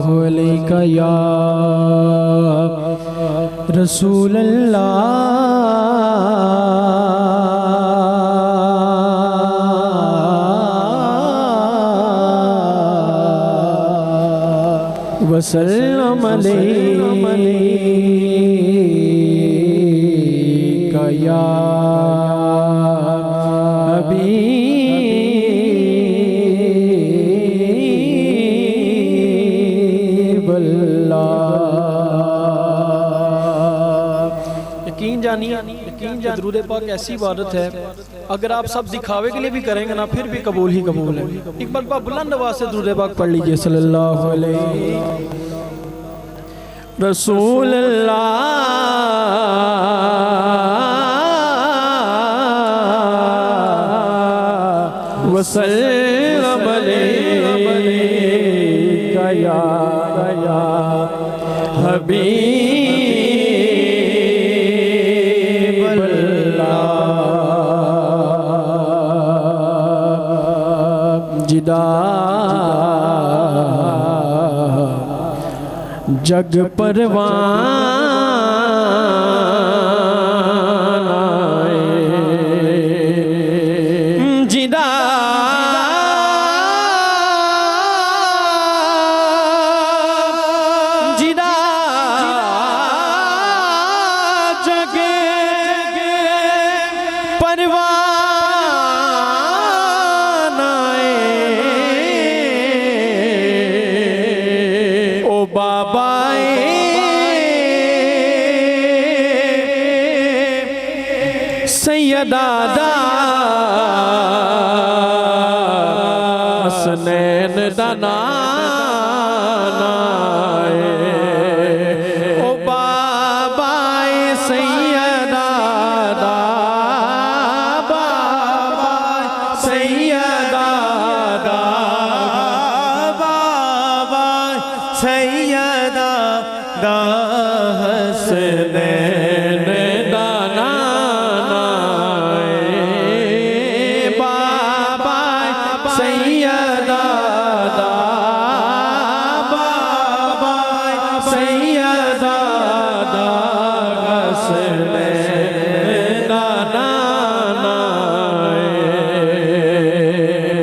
अलैका या रसूल अल्लाह वसल्लम अलैका या यकीन जानिए दुरूद पाक ऐसी इबादत है, अगर आप सब दिखावे के लिए भी करेंगे ना फिर भी कबूल ही कबूल है। एक बार बुलंद आवाज से दुरूद पाक पढ़ लीजिए सल्लल्लाहु अलैहि रसूल अल्लाह वसल्लम अलैका या हबीब अल्लाह जिदा जग परवाना जिदा जिदा जग परवाना ओ बाबा सैयदा हसनैन दाना ओ बाबा सैयदा बाबा सैयदा बाबा सैयदा हसनैन दाना सैयदा बाबा सैयदा